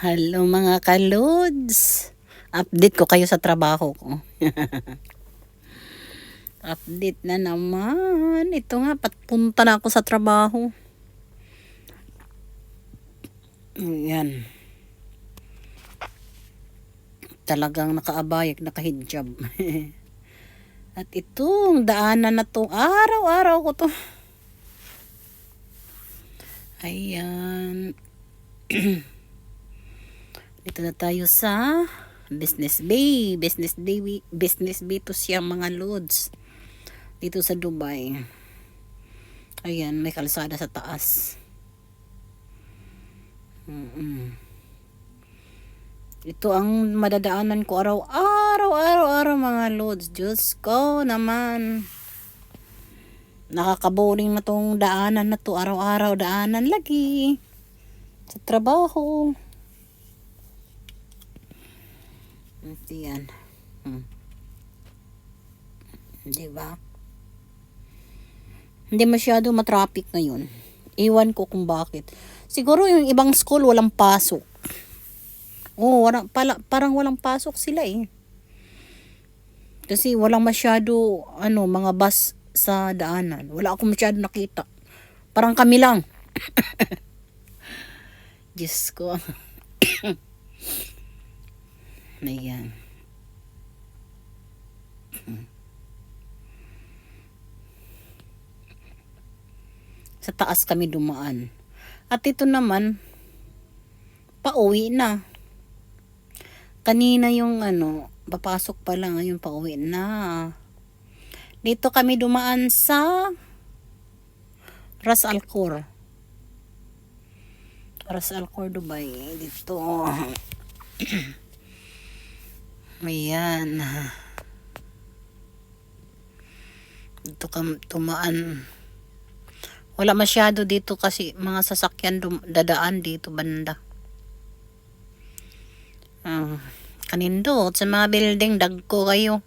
Hello mga kalods. Update ko kayo sa trabaho ko. Update na naman. Ito nga, patpunta na ako sa trabaho. Ayan. Talagang nakaabayag, nakahijab. At itong daanan na to, araw-araw ko to. Ayan. Dito na tayo sa Business Bay. Business Bay to siya mga loads. Dito sa Dubai. Ayan, may kalsada sa taas. Ito ang madadaanan ko araw-araw mga loads. Diyos ko naman. Nakakaboring na tong daanan na to. Araw-araw daanan lagi. Sa trabaho. Ito yan. Diba? Hindi masyado matraffic ngayon. Iwan ko kung bakit. Siguro yung ibang school walang pasok. Parang walang pasok sila eh. Kasi walang masyado mga bus sa daanan. Wala akong masyado nakita. Parang kami lang. Diyos ko. Ayan. Sa taas kami dumaan. At ito naman, pauwi na. Kanina yung papasok pa lang, ngayon pauwi na. Dito kami dumaan sa Ras Al Khor. Ras Al Khor, Dubai. Dito. Ayan. Dito kami tumaan. Wala masyado dito kasi mga sasakyan dadaan dito banda. Kanindot sa mga building dagko kayo.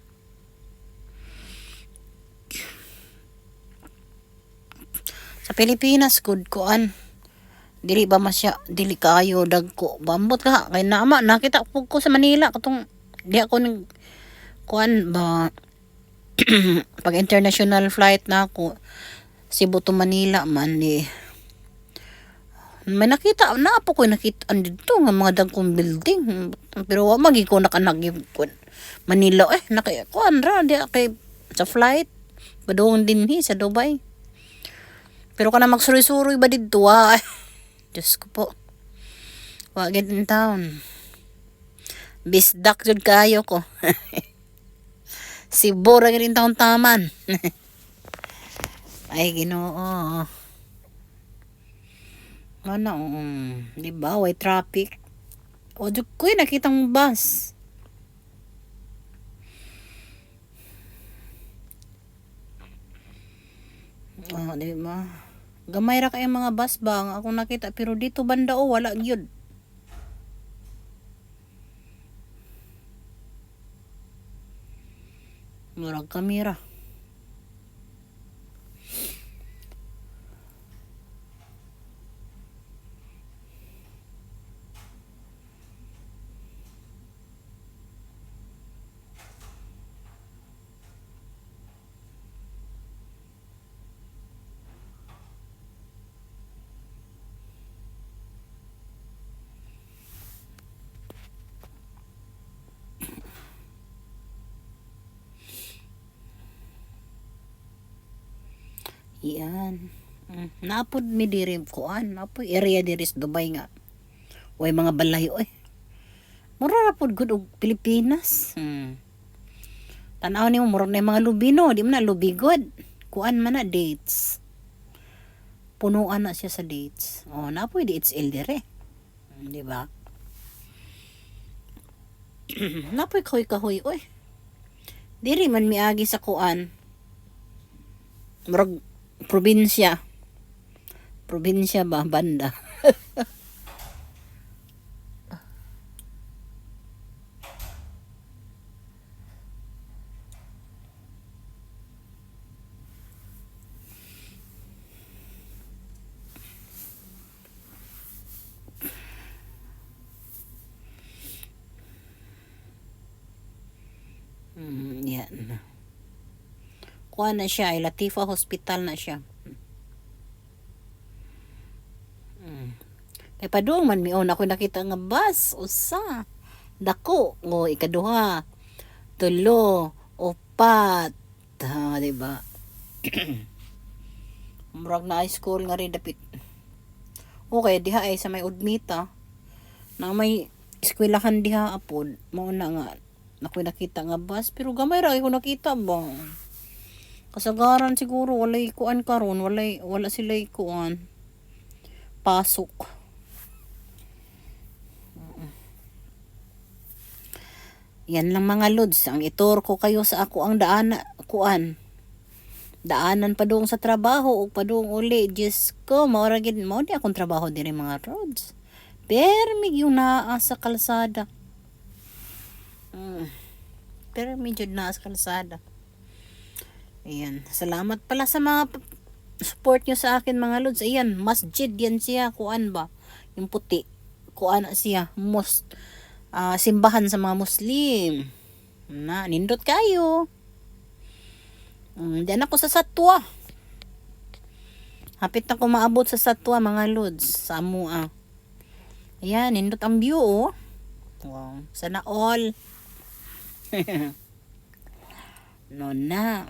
Sa Pilipinas good kuan. Dili kayo dagko. Bambot ka kay nama nakita ko sa Manila katong di ako ning kuan ba pag international flight na ako Cebu to Manila man may nakita dito nga mga dagkong building pero wa magi ko nakanag Manila kuan ra di kay sa flight padung dinhi sa Dubai pero kana magsuri-suri ba didto Diyos ko po wa gid in town bisdak jud kayo ko Cebu ra gid in town taman ay Ginoo di ba way traffic o jud ko nakitang bus di ba gamay ra kay mga bus ba ako nakita pero dito banda wala gyud murag kamera Iyan. Napod mi diri kuan, napoy area diri sa Dubai nga. Way mga balay Mura ra pod gud og Pilipinas. Tanaw nimo mura na mga lubino, di man na lubigod. Kuan man na dates. Punuan na siya sa dates. Napoy DHL dire. Di ba? Napoy kahoy Diri man miagi sa kuan. Murag probinsya ba banda kuha na siya, ay Latifa Hospital na siya. Kay padung man mion ako nakita nga bus usa. Dako o ikaduha. Tulo, upat. Ha, di ba? Murag na high school nga rin dapit. Okay, diha ay sa may Udmita. Na may eskwelahan diha apod. Mao na nga ako nakita nga bus pero gamay ra ako nakita ba. Kasagaran siguro walay kuan karon, wala sila kuan. Pasok. Yan lang mga lods, ang itur ko kayo sa ako ang kuan. Daanan pa doon sa trabaho o pa doon uli. Diyos ko, mauragin mo di akong trabaho din mga roads. Pero medyo naa sa kalsada. Pero medyo naa sa kalsada. Ayan. Salamat pala sa mga support nyo sa akin mga lods. Ayan, masjid yan siya. Kuan ba? Yung puti. Kuan siya. Simbahan sa mga Muslim. Na, nindot kayo. Diyan ako sa Satwa. Hapit na ko maabot sa Satwa mga lods. Sa Amua. Ayan, nindot ang view oh. Wow. Sana all. No na.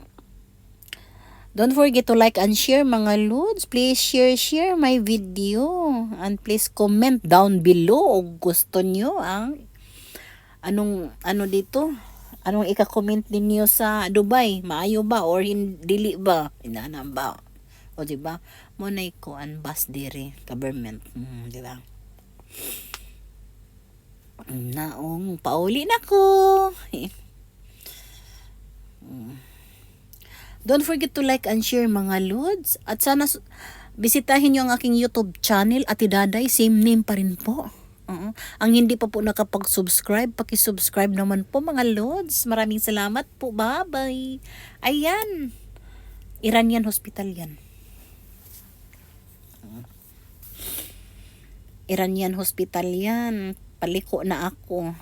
Don't forget to like and share mga lods. Please share my video. And please comment down below kung gusto nyo ang anong ika-comment ninyo sa Dubai, maayo ba or dili ba, inana ba, o diba mo na ikuan bus dire government, diba naong pauli na ko. Don't forget to like and share mga lods at sana bisitahin nyo ang aking YouTube channel Ate Daday, same name pa rin po. Ang hindi pa po nakapag-subscribe, paki-subscribe naman po mga lods. Maraming salamat po. Bye-bye. Ayan. Iranian Hospital yan. Iranian Hospital yan. Paliko na ako.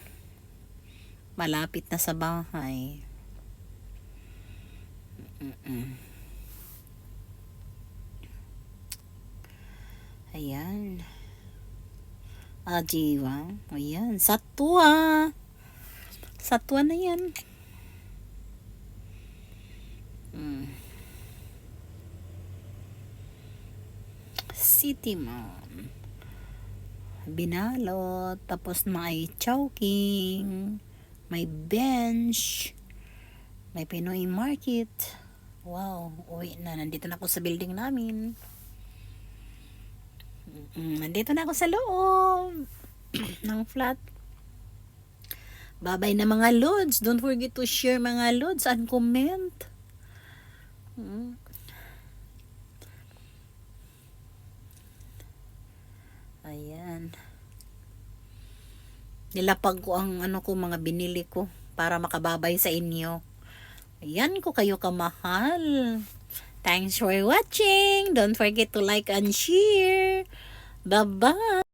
Malapit na sa bahay. Ayan. Diba? Ayan. Satwa. Satwa na yan. City Mall. Binalot. Tapos may chowking. May bench. May Pinoy Market. Wow. Uwi na. Nandito na ako sa building namin. Nandito na ako sa loob ng flat. Bye-bye na mga lods. Don't forget to share mga lods and comment. Ayan. Nilapag ko ang mga binili ko para makababay sa inyo. Ayan ko kayo kamahal. Thanks for watching. Don't forget to like and share. Bye-bye.